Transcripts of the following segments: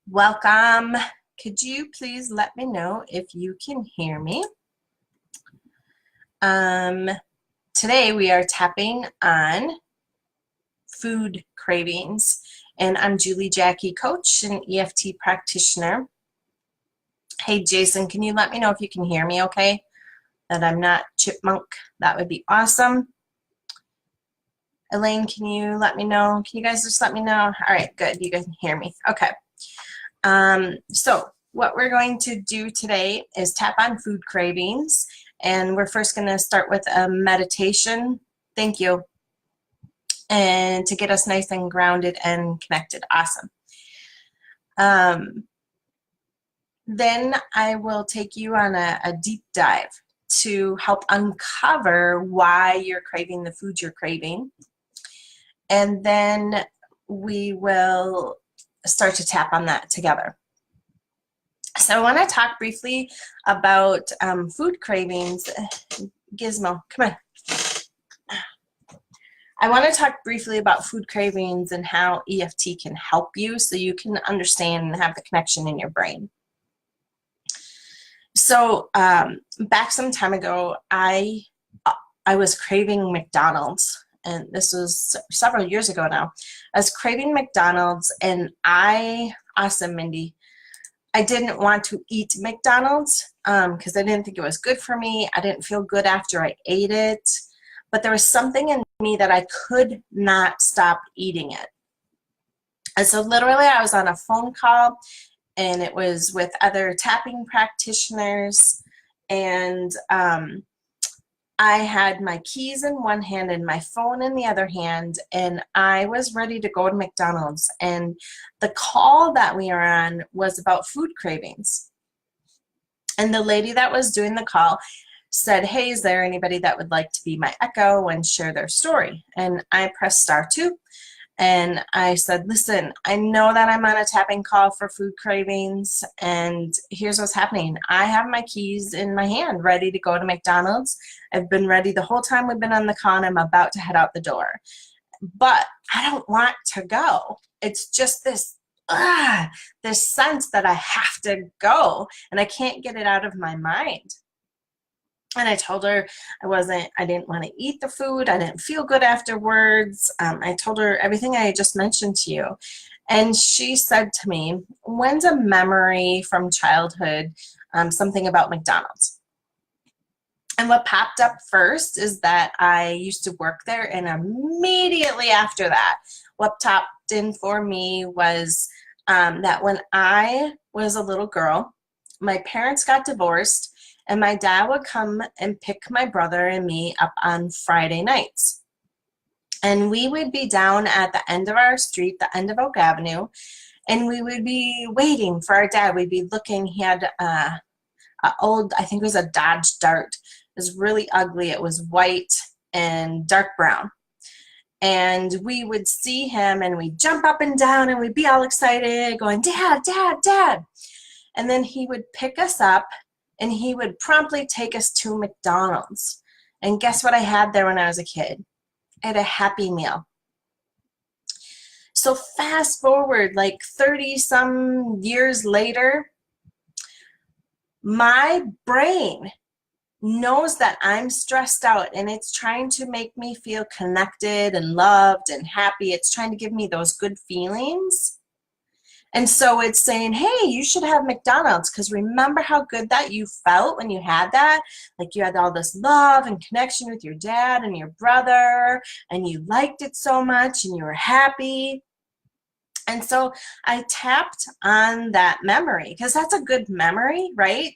Welcome. Could you please let me know if you can hear me? Today we are tapping on food cravings, and I'm Julie Jacky, coach and EFT practitioner. Hey Jason, can you let me know if you can hear me okay? That I'm not chipmunk. That would be awesome. Elaine, can you let me know? Can you guys just let me know? All right, good. You guys can hear me. Okay. So what we're going to do today is tap on food cravings, and we're first going to start with a meditation. Thank you. And to get us nice and grounded and connected. Awesome. Then I will take you on a deep dive to help uncover why you're craving the food you're craving. And then we will start to tap on that together. So I want to talk briefly about food cravings. Gizmo, come on. I want to talk briefly about food cravings and how EFT can help you so you can understand and have the connection in your brain. So back some time ago, I was craving McDonald's. And this was several years ago now. I was craving McDonald's, and awesome, Mindy, I didn't want to eat McDonald's because I didn't think it was good for me. I didn't feel good after I ate it. But there was something in me that I could not stop eating it. And so literally I was on a phone call, and it was with other tapping practitioners, and I had my keys in one hand and my phone in the other hand, and I was ready to go to McDonald's. And the call that we were on was about food cravings. And the lady that was doing the call said, hey, is there anybody that would like to be my echo and share their story? And I pressed *2. And I said, listen, I know that I'm on a tapping call for food cravings, and here's what's happening. I have my keys in my hand ready to go to McDonald's. I've been ready the whole time we've been on the call, and I'm about to head out the door. But I don't want to go. It's just this sense that I have to go, and I can't get it out of my mind. And I told her I didn't want to eat the food. I didn't feel good afterwards. I told her everything I just mentioned to you. And she said to me, when's a memory from childhood, something about McDonald's? And what popped up first is that I used to work there, and immediately after that, what popped in for me was that when I was a little girl, my parents got divorced, and my dad would come and pick my brother and me up on Friday nights. And we would be down at the end of our street, the end of Oak Avenue, and we would be waiting for our dad. We'd be looking. He had an old, I think it was a Dodge Dart. It was really ugly. It was white and dark brown. And we would see him, and we'd jump up and down, and we'd be all excited, going, Dad, Dad, Dad. And then he would pick us up, and he would promptly take us to McDonald's. And guess what I had there when I was a kid? I had a Happy Meal. So fast forward like 30-some years later, my brain knows that I'm stressed out, and it's trying to make me feel connected and loved and happy. It's trying to give me those good feelings. And so it's saying, hey, you should have McDonald's, because remember how good that you felt when you had that? Like you had all this love and connection with your dad and your brother, and you liked it so much, and you were happy. And so I tapped on that memory, because that's a good memory, right?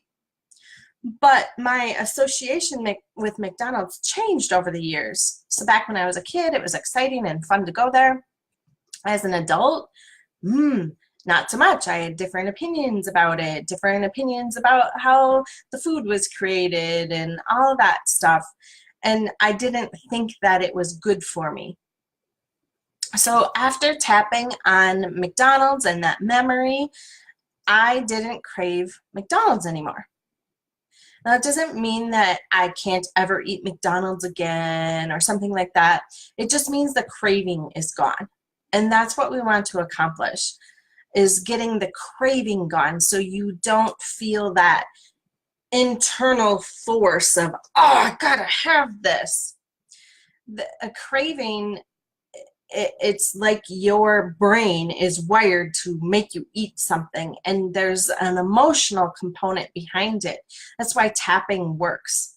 But my association with McDonald's changed over the years. So back when I was a kid, it was exciting and fun to go there. As an adult, not so much. I had different opinions about it, different opinions about how the food was created and all that stuff. And I didn't think that it was good for me. So after tapping on McDonald's and that memory, I didn't crave McDonald's anymore. Now, it doesn't mean that I can't ever eat McDonald's again or something like that. It just means the craving is gone. And that's what we want to accomplish. is getting the craving gone, so you don't feel that internal force of, oh, I gotta have this. A craving, it's like your brain is wired to make you eat something, and there's an emotional component behind it. That's why tapping works.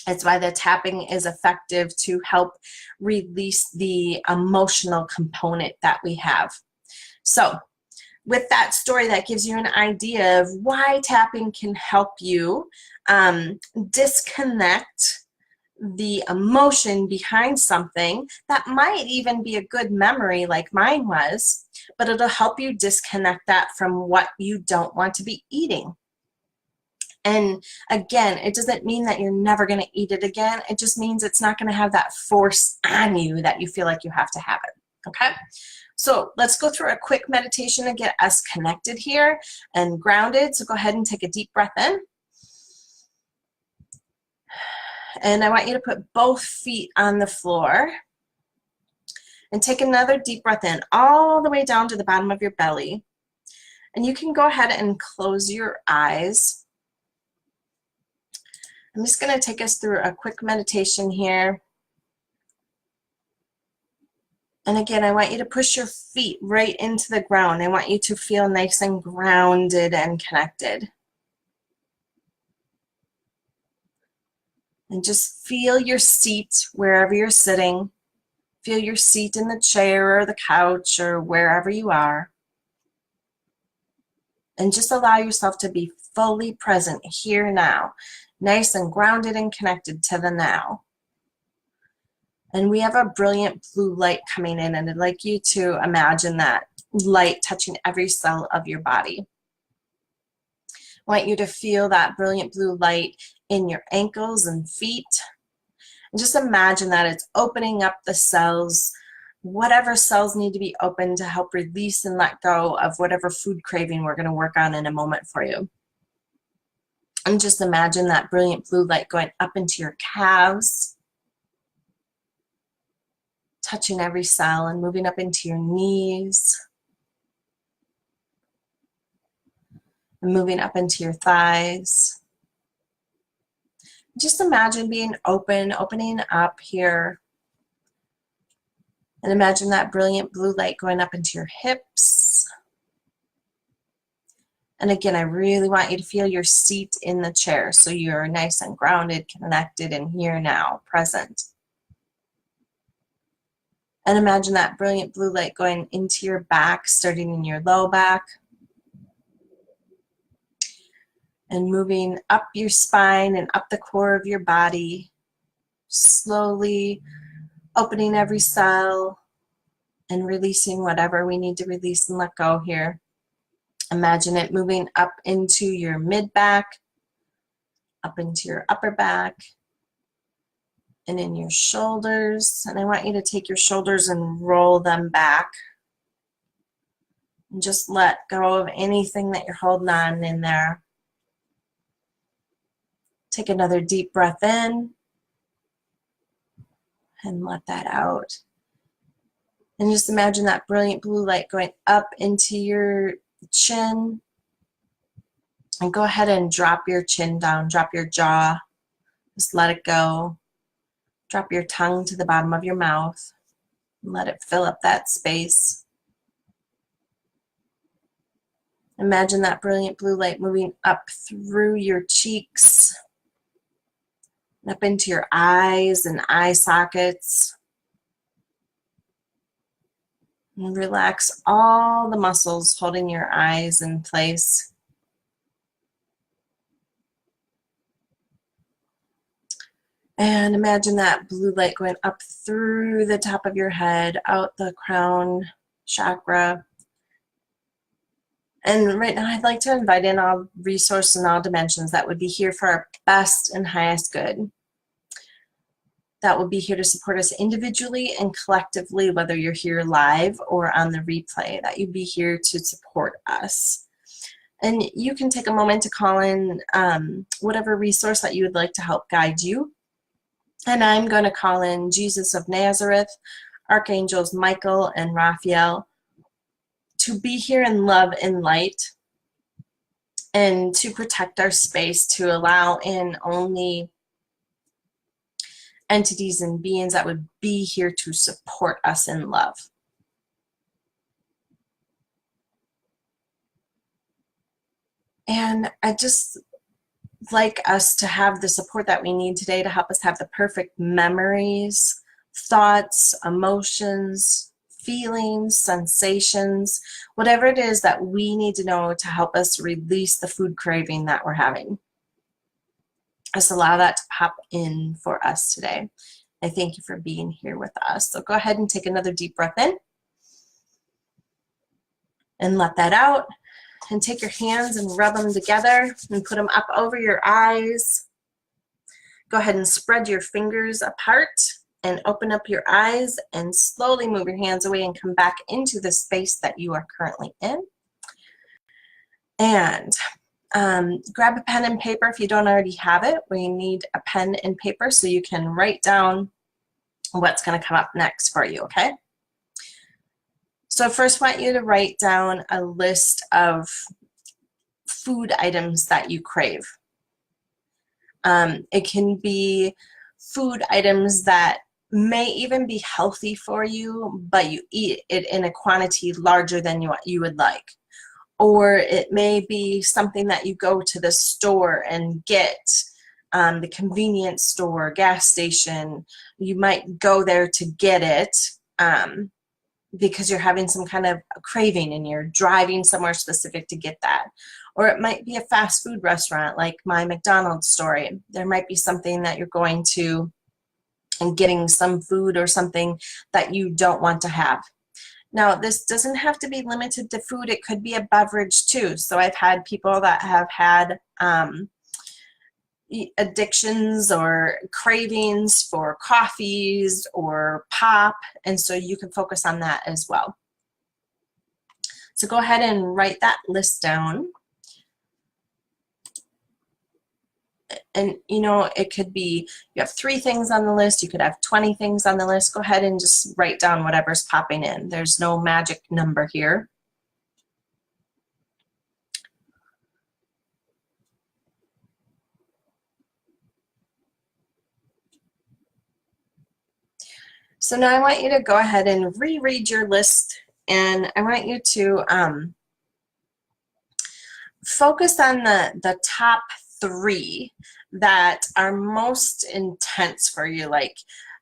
It's why the tapping is effective, to help release the emotional component that we have. So with that story, that gives you an idea of why tapping can help you disconnect the emotion behind something that might even be a good memory like mine was, but it'll help you disconnect that from what you don't want to be eating. And again, it doesn't mean that you're never going to eat it again. It just means it's not going to have that force on you that you feel like you have to have it. Okay? So let's go through a quick meditation to get us connected here and grounded. So go ahead and take a deep breath in. And I want you to put both feet on the floor. And take another deep breath in, all the way down to the bottom of your belly. And you can go ahead and close your eyes. I'm just going to take us through a quick meditation here. And again, I want you to push your feet right into the ground. I want you to feel nice and grounded and connected. And just feel your seat wherever you're sitting. Feel your seat in the chair or the couch or wherever you are. And just allow yourself to be fully present here now. Nice and grounded and connected to the now. And we have a brilliant blue light coming in, and I'd like you to imagine that light touching every cell of your body. I want you to feel that brilliant blue light in your ankles and feet. And just imagine that it's opening up the cells, whatever cells need to be open to help release and let go of whatever food craving we're going to work on in a moment for you. And just imagine that brilliant blue light going up into your calves, touching every cell and moving up into your knees, and moving up into your thighs. Just imagine being opening up here. And imagine that brilliant blue light going up into your hips. And again, I really want you to feel your seat in the chair, so you're nice and grounded, connected, and here now, present. And imagine that brilliant blue light going into your back, starting in your low back. And moving up your spine and up the core of your body. Slowly opening every cell and releasing whatever we need to release and let go here. Imagine it moving up into your mid-back, up into your upper back, and in your shoulders. And I want you to take your shoulders and roll them back. And just let go of anything that you're holding on in there. Take another deep breath in and let that out. And just imagine that brilliant blue light going up into your chin. And go ahead and drop your chin down, drop your jaw. Just let it go. Drop your tongue to the bottom of your mouth and let it fill up that space. Imagine that brilliant blue light moving up through your cheeks, up into your eyes and eye sockets. And relax all the muscles holding your eyes in place. And imagine that blue light going up through the top of your head, out the crown chakra. And right now I'd like to invite in all resources and all dimensions that would be here for our best and highest good. That will be here to support us individually and collectively, whether you're here live or on the replay, that you'd be here to support us. And you can take a moment to call in whatever resource that you would like to help guide you. And I'm going to call in Jesus of Nazareth, Archangels Michael and Raphael, to be here in love and light, and to protect our space, to allow in only entities and beings that would be here to support us in love. And I just like us to have the support that we need today to help us have the perfect memories, thoughts, emotions, feelings, sensations, whatever it is that we need to know to help us release the food craving that we're having. Just allow that to pop in for us today. I thank you for being here with us. So go ahead and take another deep breath in and let that out. And take your hands and rub them together and put them up over your eyes. Go ahead and spread your fingers apart and open up your eyes and slowly move your hands away and come back into the space that you are currently in. And grab a pen and paper if you don't already have it. We need a pen and paper so you can write down what's going to come up next for you, okay? So first I want you to write down a list of food items that you crave. It can be food items that may even be healthy for you, but you eat it in a quantity larger than you would like. Or it may be something that you go to the store and get, the convenience store, gas station. You might go there to get it because you're having some kind of craving and you're driving somewhere specific to get that. Or it might be a fast food restaurant like my McDonald's story. There might be something that you're going to and getting some food or something that you don't want to have. Now, this doesn't have to be limited to food. It could be a beverage too. So I've had people that have had addictions or cravings for coffees or pop, and so you can focus on that as well. So go ahead and write that list down. And you know, it could be you have 3 things on the list, you could have 20 things on the list. Go ahead and just write down whatever's popping in. There's no magic number here. So now I want you to go ahead and reread your list, and I want you to focus on the top 3 that are most intense for you. Like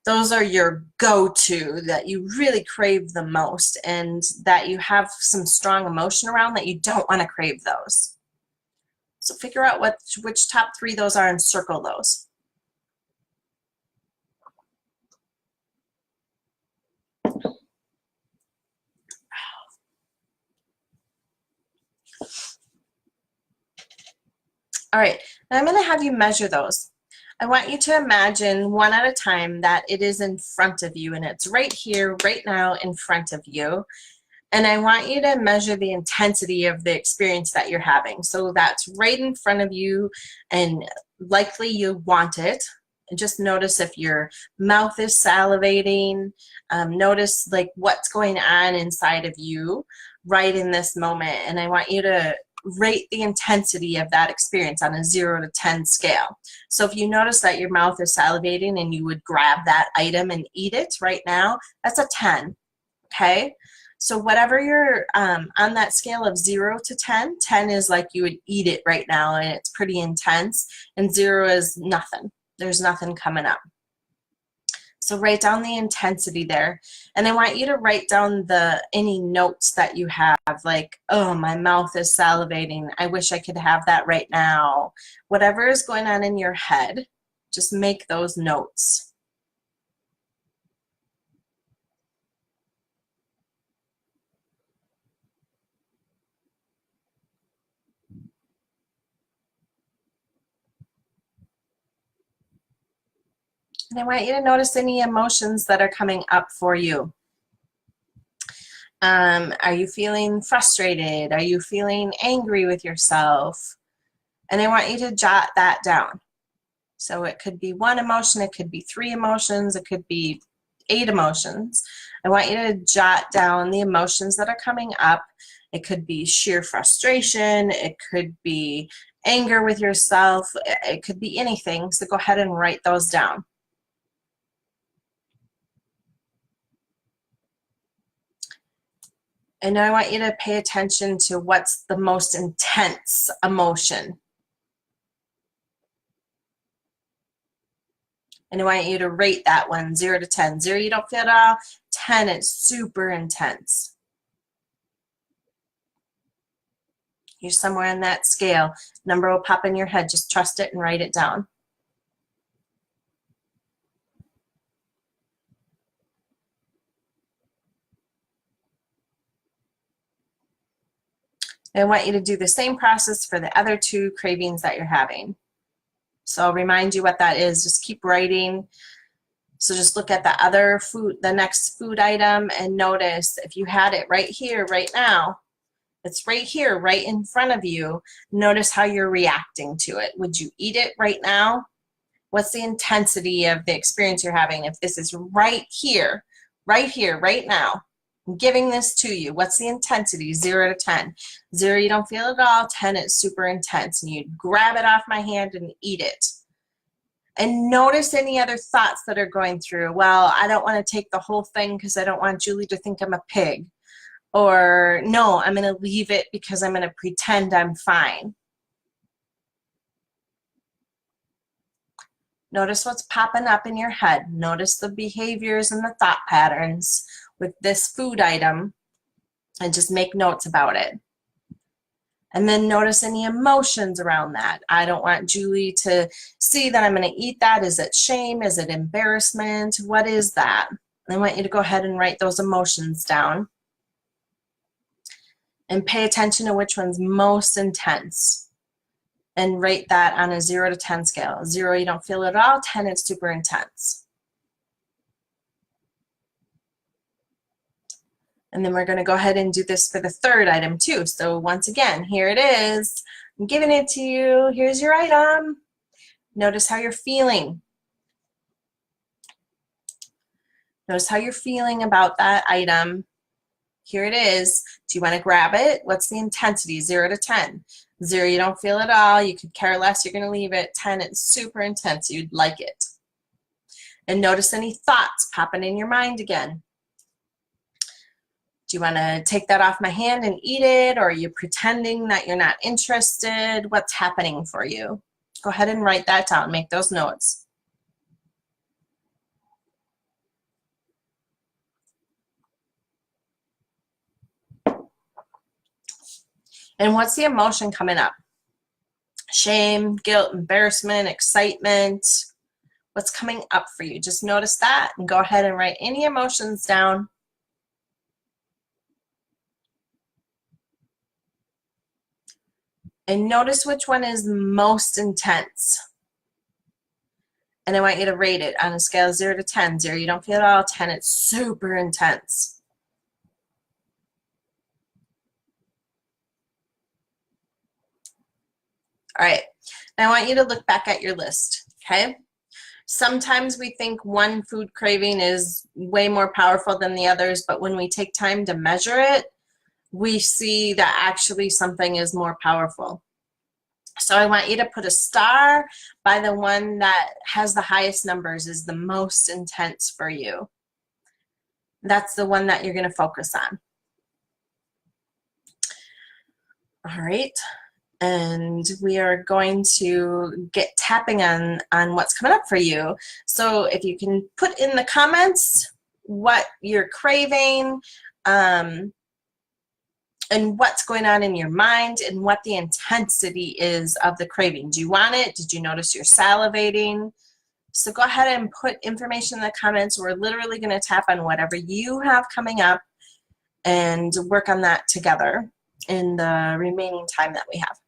those are your go-to, that you really crave the most and that you have some strong emotion around, that you don't want to crave those. So figure out which top 3 those are and circle those. All right, now I'm going to have you measure those. I want you to imagine one at a time that it is in front of you, and it's right here, right now in front of you. And I want you to measure the intensity of the experience that you're having. So that's right in front of you, and likely you want it. And just notice if your mouth is salivating. Notice like what's going on inside of you right in this moment. And I want you to rate the intensity of that experience on a 0 to 10 scale. So if you notice that your mouth is salivating and you would grab that item and eat it right now, that's a 10, okay? So whatever you're on that scale of 0 to 10, 10 is like you would eat it right now and it's pretty intense, and 0 is nothing. There's nothing coming up. So write down the intensity there. And I want you to write down any notes that you have, like, oh, my mouth is salivating. I wish I could have that right now. Whatever is going on in your head, just make those notes. And I want you to notice any emotions that are coming up for you. Are you feeling frustrated? Are you feeling angry with yourself? And I want you to jot that down. So it could be 1 emotion, it could be 3 emotions, it could be 8 emotions. I want you to jot down the emotions that are coming up It could be sheer frustration. It could be anger with yourself. It could be anything. So go ahead and write those down. And now I want you to pay attention to what's the most intense emotion. And I want you to rate that one, 0 to 10. 0, you don't feel it at all. 10, it's super intense. You're somewhere on that scale. Number will pop in your head. Just trust it and write it down. And I want you to do the same process for the other 2 cravings that you're having. So I'll remind you what that is. Just keep writing. So just look at the other food, the next food item, and notice if you had it right here, right now, it's right here, right in front of you. Notice how you're reacting to it. Would you eat it right now? What's the intensity of the experience you're having? If this is right here, right now, I'm giving this to you. What's the intensity? 0 to 10. 0, you don't feel it at all. 10, it's super intense. And you grab it off my hand and eat it. And notice any other thoughts that are going through. Well, I don't want to take the whole thing because I don't want Julie to think I'm a pig. Or, no, I'm going to leave it because I'm going to pretend I'm fine. Notice what's popping up in your head. Notice the behaviors and the thought patterns with this food item, and just make notes about it. And then notice any emotions around that. I don't want Julie to see that I'm going to eat that. Is it shame? Is it embarrassment? What is that? I want you to go ahead and write those emotions down. And pay attention to which one's most intense. And rate that on a 0 to 10 scale. 0, you don't feel it at all. 10, it's super intense. And then we're going to go ahead and do this for the third item too. So once again, here it is. I'm giving it to you. Here's your item. Notice how you're feeling. Notice how you're feeling about that item. Here it is. Do you want to grab it? What's the intensity? 0 to 10. 0, you don't feel it at all. You could care less. You're going to leave it. 10, it's super intense. You'd like it. And notice any thoughts popping in your mind again. Do you want to take that off my hand and eat it? Or are you pretending that you're not interested? What's happening for you? Go ahead and write that down. Make those notes. And what's the emotion coming up? Shame, guilt, embarrassment, excitement. What's coming up for you? Just notice that and go ahead and write any emotions down. And notice which one is most intense. And I want you to rate it on a scale of 0 to 10. 0, you don't feel it at all. 10, it's super intense. All right, now I want you to look back at your list, okay? Sometimes we think one food craving is way more powerful than the others, but when we take time to measure it, we see that actually something is more powerful. So I want you to put a star by the one that has the highest numbers, is the most intense for you. That's the one that you're going to focus on. All right. And we are going to get tapping on what's coming up for you. So if you can put in the comments what you're craving, and what's going on in your mind, and what the intensity is of the craving. Do you want it? Did you notice you're salivating? So go ahead and put information in the comments. We're literally going to tap on whatever you have coming up and work on that together in the remaining time that we have.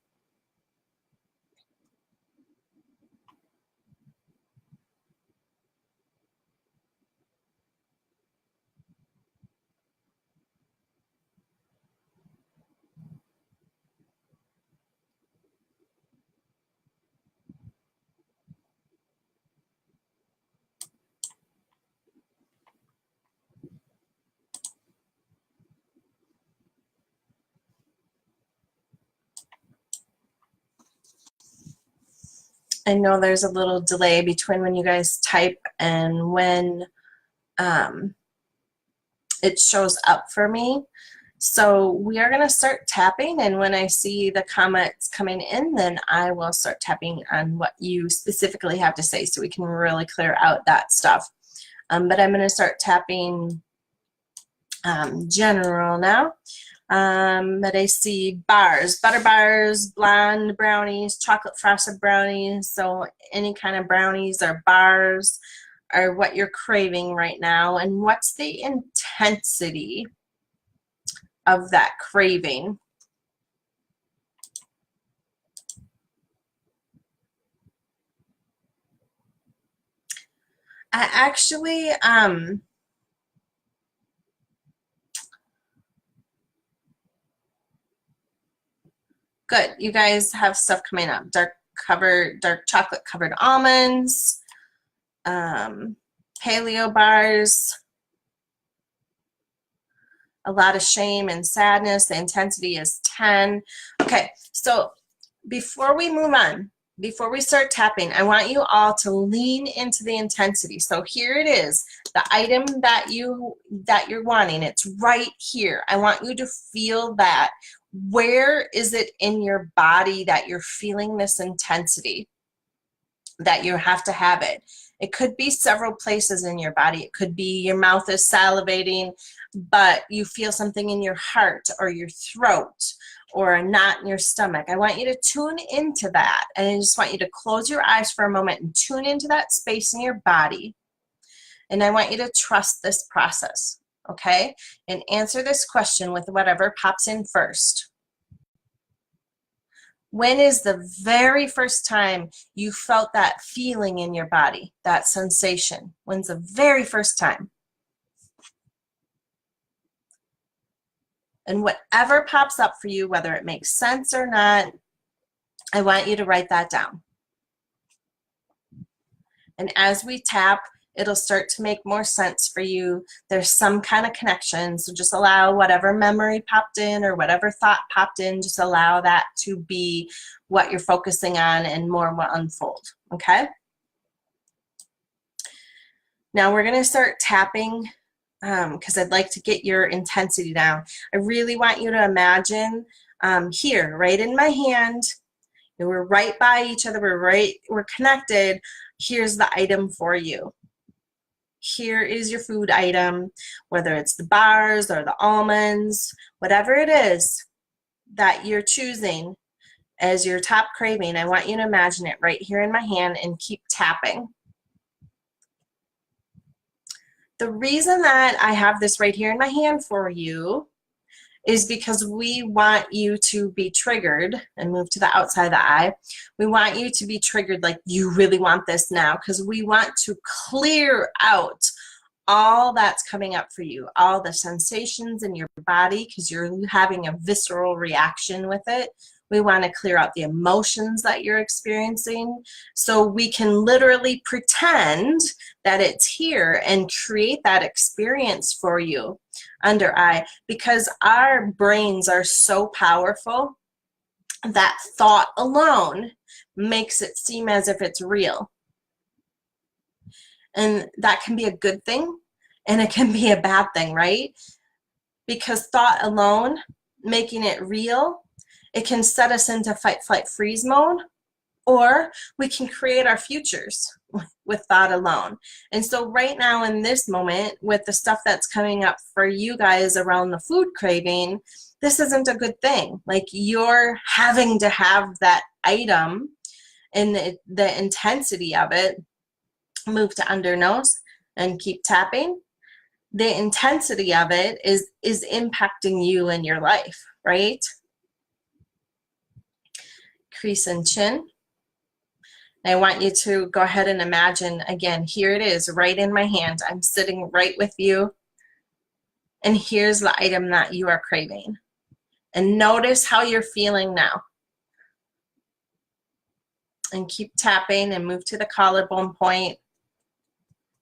I know there's a little delay between when you guys type and when it shows up for me. So we are going to start tapping, and when I see the comments coming in, then I will start tapping on what you specifically have to say so we can really clear out that stuff. But I'm going to start tapping general now. But I see bars, butter bars, blonde brownies, chocolate frosted brownies. So any kind of brownies or bars are what you're craving right now. And what's the intensity of that craving? I actually, good. You guys have stuff coming up. Dark chocolate covered almonds, paleo bars, a lot of shame and sadness. The intensity is 10. Okay, so before we move on, before we start tapping, I want you all to lean into the intensity. So here it is, the item that you're wanting. It's right here. I want you to feel that. Where is it in your body that you're feeling this intensity, that you have to have it? It could be several places in your body. It could be your mouth is salivating, but you feel something in your heart or your throat or a knot in your stomach. I want you to tune into that. And I just want you to close your eyes for a moment and tune into that space in your body. And I want you to trust this process, okay? And answer this question with whatever pops in first. When is the very first time you felt that feeling in your body, that sensation? When's the very first time? And whatever pops up for you, whether it makes sense or not, I want you to write that down. And as we tap, it'll start to make more sense for you. There's some kind of connection, so just allow whatever memory popped in or whatever thought popped in, just allow that to be what you're focusing on, and more will unfold, okay? Now we're gonna start tapping because I'd like to get your intensity down. I really want you to imagine here, right in my hand, and we're right by each other, we're connected. Here's the item for you. Here is your food item, whether it's the bars or the almonds, whatever it is that you're choosing as your top craving. I want you to imagine it right here in my hand and keep tapping. The reason that I have this right here in my hand for you is because we want you to be triggered, and move to the outside of the eye. We want you to be triggered like you really want this now, because we want to clear out all that's coming up for you, all the sensations in your body, because you're having a visceral reaction with it. We want to clear out the emotions that you're experiencing so we can literally pretend that it's here and create that experience for you under eye, because our brains are so powerful that thought alone makes it seem as if it's real. And that can be a good thing and it can be a bad thing, right? Because thought alone, making it real, it can set us into fight, flight, freeze mode, or we can create our futures with thought alone. And so right now in this moment, with the stuff that's coming up for you guys around the food craving, this isn't a good thing. Like, you're having to have that item and the intensity of it. Move to under nose and keep tapping. The intensity of it is impacting you in your life, right? Crease and chin. I want you to go ahead and imagine, again, here it is right in my hand. I'm sitting right with you. And here's the item that you are craving. And notice how you're feeling now. And keep tapping and move to the collarbone point.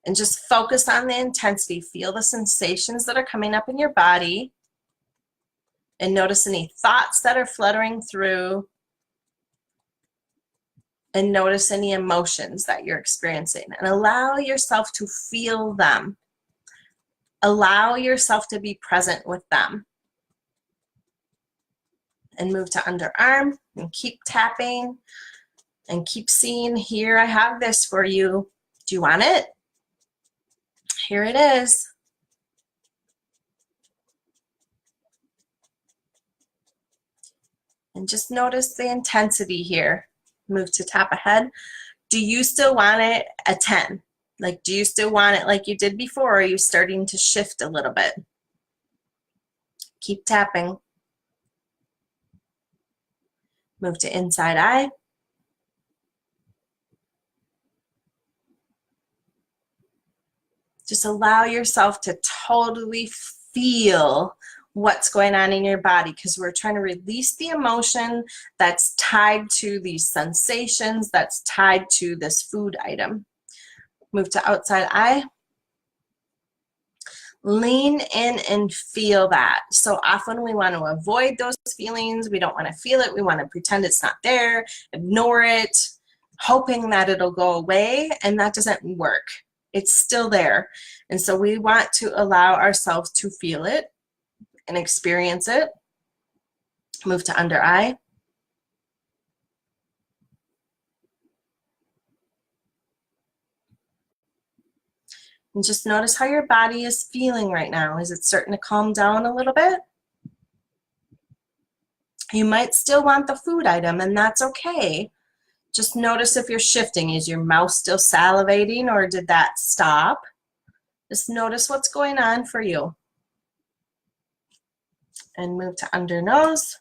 And just focus on the intensity. Feel the sensations that are coming up in your body. And notice any thoughts that are fluttering through. and notice any emotions that you're experiencing and allow yourself to feel them. Allow yourself to be present with them. And move to underarm and keep tapping and keep seeing, here, I have this for you. Do you want it? Here it is. And just notice the intensity here. Move to tap ahead. Do you still want it a 10? Like, do you still want it like you did before, or are you starting to shift a little bit? Keep tapping. Move to inside eye. Just allow yourself to totally feel what's going on in your body, because we're trying to release the emotion that's tied to these sensations, that's tied to this food item. Move to outside eye. Lean in and feel that. So often we want to avoid those feelings. We don't want to feel it. We want to pretend it's not there, ignore it, hoping that it'll go away, and that doesn't work. It's still there. And so we want to allow ourselves to feel it and experience it. Move to under eye. And just notice how your body is feeling right now. Is it starting to calm down a little bit? You might still want the food item, and that's okay. Just notice if you're shifting. Is your mouth still salivating, or did that stop? Just notice what's going on for you. And move to under nose.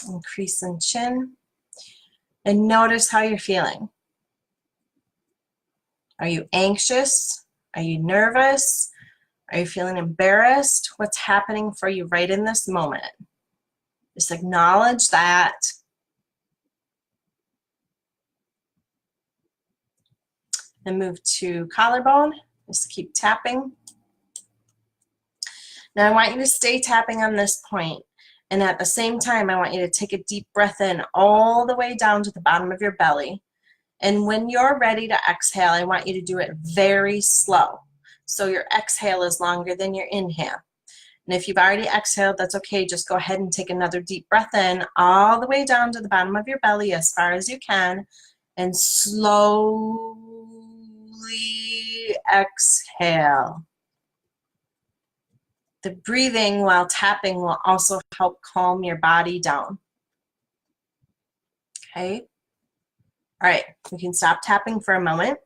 Increase in chin. And notice how you're feeling. Are you anxious? Are you nervous? Are you feeling embarrassed? What's happening for you right in this moment? Just acknowledge that. And move to collarbone. Just keep tapping. Now I want you to stay tapping on this point. And at the same time, I want you to take a deep breath in all the way down to the bottom of your belly. And when you're ready to exhale, I want you to do it very slow. So your exhale is longer than your inhale. And if you've already exhaled, that's okay. Just go ahead and take another deep breath in all the way down to the bottom of your belly as far as you can. And slowly exhale. The breathing while tapping will also help calm your body down. Okay? All right, we can stop tapping for a moment.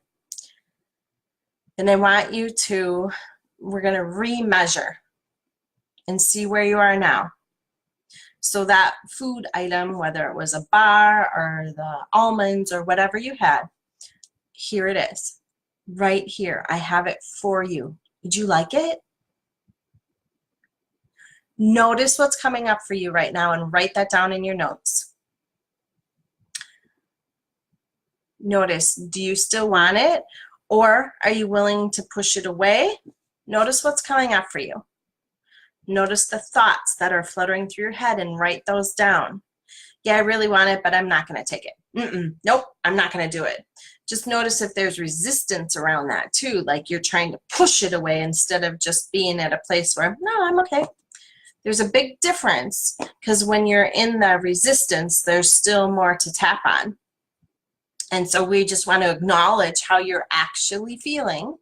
And I want you to, we're going to re-measure and see where you are now. So that food item, whether it was a bar or the almonds or whatever you had, here it is. Right here. I have it for you. Did you like it? Notice what's coming up for you right now and write that down in your notes. Notice, do you still want it, or are you willing to push it away? Notice what's coming up for you. Notice the thoughts that are fluttering through your head and write those down. Yeah, I really want it, but I'm not going to take it. Nope, I'm not going to do it. Just notice if there's resistance around that too, like you're trying to push it away instead of just being at a place where, no, I'm okay. There's a big difference, because when you're in the resistance, there's still more to tap on. And so we just want to acknowledge how you're actually feeling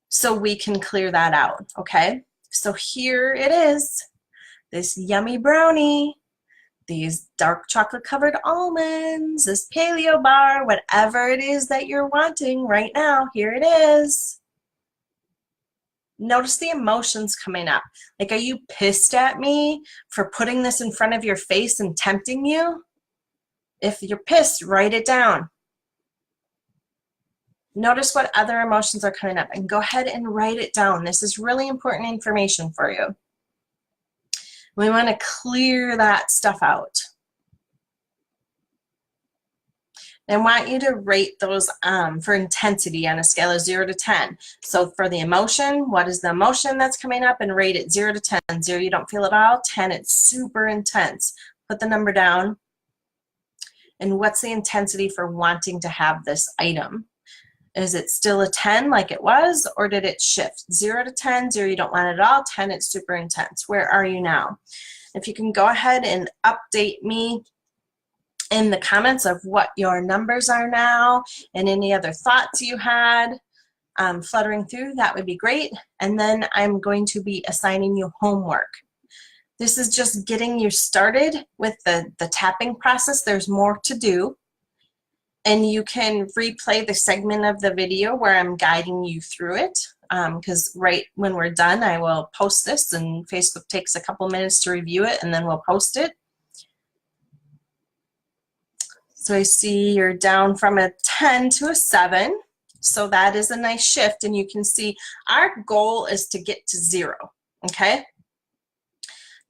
so we can clear that out, okay? So here it is, this yummy brownie, these dark chocolate covered almonds, this paleo bar, whatever it is that you're wanting right now, here it is. Notice the emotions coming up. Like, are you pissed at me for putting this in front of your face and tempting you? If you're pissed, write it down. Notice what other emotions are coming up and go ahead and write it down. This is really important information for you. We want to clear that stuff out. I want you to rate those for intensity on a scale of 0 to 10. So for the emotion, what is the emotion that's coming up, and rate it 0 to 10. 0, you don't feel it all. 10, it's super intense. Put the number down. And what's the intensity for wanting to have this item? Is it still a 10 like it was, or did it shift? 0 to 10, 0, you don't want it at all. 10, it's super intense. Where are you now? If you can go ahead and update me in the comments of what your numbers are now and any other thoughts you had fluttering through, that would be great. And then I'm going to be assigning you homework. This is just getting you started with the tapping process. There's more to do. And you can replay the segment of the video where I'm guiding you through it, because right when we're done, I will post this, and Facebook takes a couple minutes to review it, and then we'll post it. So I see you're down from a 10 to a 7. So that is a nice shift, and you can see our goal is to get to 0, okay?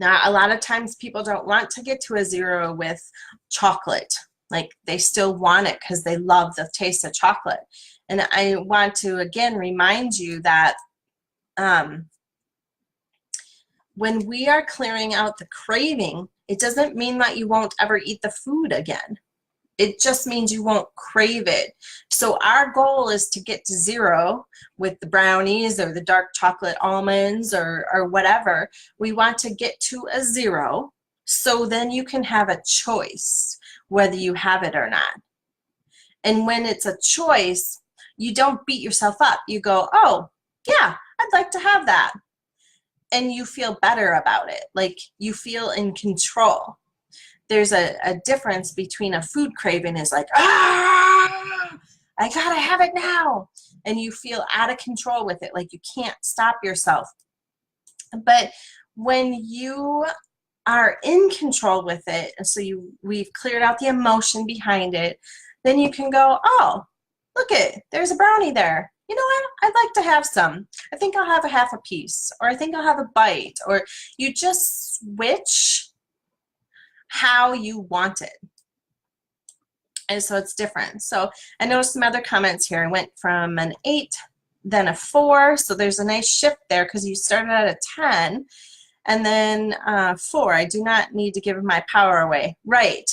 Now, a lot of times people don't want to get to a 0 with chocolate. Like, they still want it because they love the taste of chocolate. And I want to, again, remind you that when we are clearing out the craving, it doesn't mean that you won't ever eat the food again. It just means you won't crave it. So our goal is to get to 0 with the brownies or the dark chocolate almonds or whatever. We want to get to a 0 so then you can have a choice whether you have it or not. And when it's a choice, you don't beat yourself up. You go, oh, yeah, I'd like to have that. And you feel better about it. Like, you feel in control. There's a difference between a food craving is like, ah, I gotta have it now. And you feel out of control with it, like you can't stop yourself. But when you are in control with it, and so we've cleared out the emotion behind it, then you can go, oh, look it, there's a brownie there. You know what? I'd like to have some. I think I'll have a half a piece, or I think I'll have a bite, or you just switch how you want it. And so it's different. So I noticed some other comments here. I went from an 8, then a 4. So there's a nice shift there because you started at a 10. And then 4, I do not need to give my power away. Right.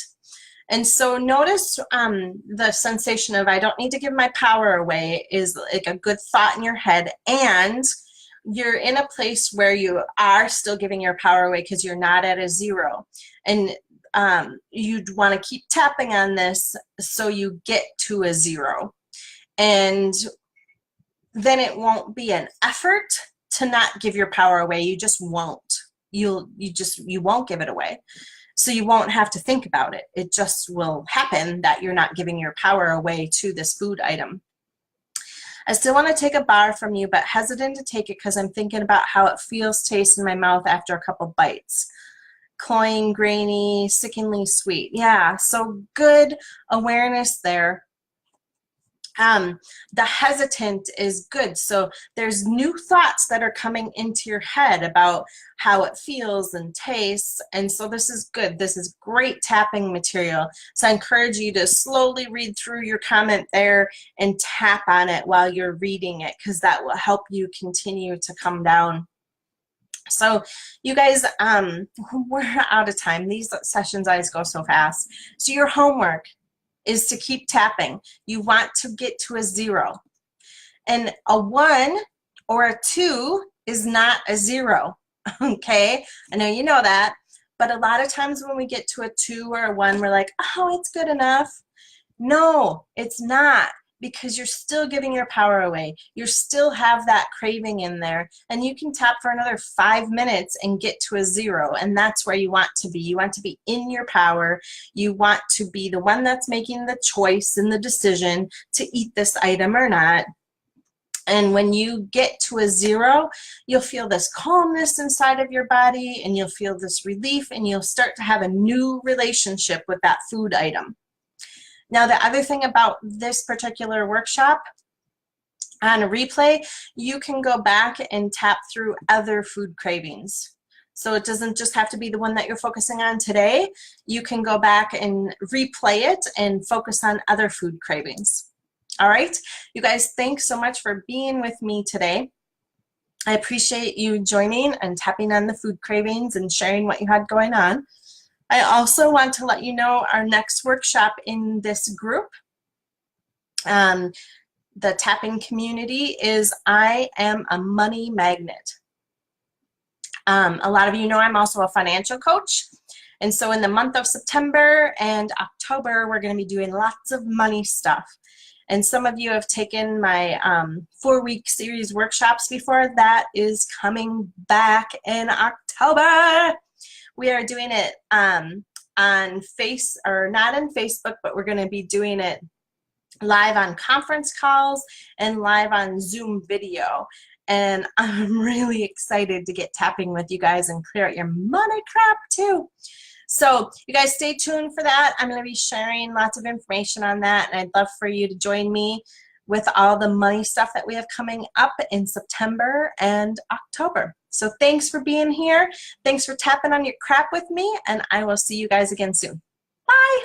And so notice the sensation of I don't need to give my power away is like a good thought in your head, and you're in a place where you are still giving your power away because you're not at a 0. And you'd want to keep tapping on this so you get to a 0. And then it won't be an effort to not give your power away. You just won't. You won't give it away. So you won't have to think about it. It just will happen that you're not giving your power away to this food item. I still want to take a bar from you, but hesitant to take it because I'm thinking about how it feels, tastes in my mouth after a couple bites. Cloying, grainy, sickeningly sweet. Yeah, so good awareness there. The hesitant is good. So there's new thoughts that are coming into your head about how it feels and tastes. And so this is good. This is great tapping material. So I encourage you to slowly read through your comment there and tap on it while you're reading it, because that will help you continue to come down. So you guys, we're out of time. These sessions always go so fast. So your homework is to keep tapping. You want to get to a 0. And a 1 or a 2 is not a 0, okay? I know you know that, but a lot of times when we get to a 2 or a 1, we're like, oh, it's good enough. No, it's not, because you're still giving your power away. You still have that craving in there, and you can tap for another 5 minutes and get to a 0, and that's where you want to be. You want to be in your power. You want to be the one that's making the choice and the decision to eat this item or not. And when you get to a 0, you'll feel this calmness inside of your body, and you'll feel this relief, and you'll start to have a new relationship with that food item. Now, the other thing about this particular workshop, on a replay, you can go back and tap through other food cravings. So it doesn't just have to be the one that you're focusing on today. You can go back and replay it and focus on other food cravings. All right, you guys, thanks so much for being with me today. I appreciate you joining and tapping on the food cravings and sharing what you had going on. I also want to let you know our next workshop in this group, the tapping community, is I Am a Money Magnet. A lot of you know I'm also a financial coach. And so in the month of September and October, we're going to be doing lots of money stuff. And some of you have taken my 4-week series workshops before. That is coming back in October. We are doing it on not in Facebook, but we're going to be doing it live on conference calls and live on Zoom video. And I'm really excited to get tapping with you guys and clear out your money crap too. So you guys stay tuned for that. I'm going to be sharing lots of information on that, and I'd love for you to join me with all the money stuff that we have coming up in September and October. So thanks for being here. Thanks for tapping on your crap with me, and I will see you guys again soon. Bye.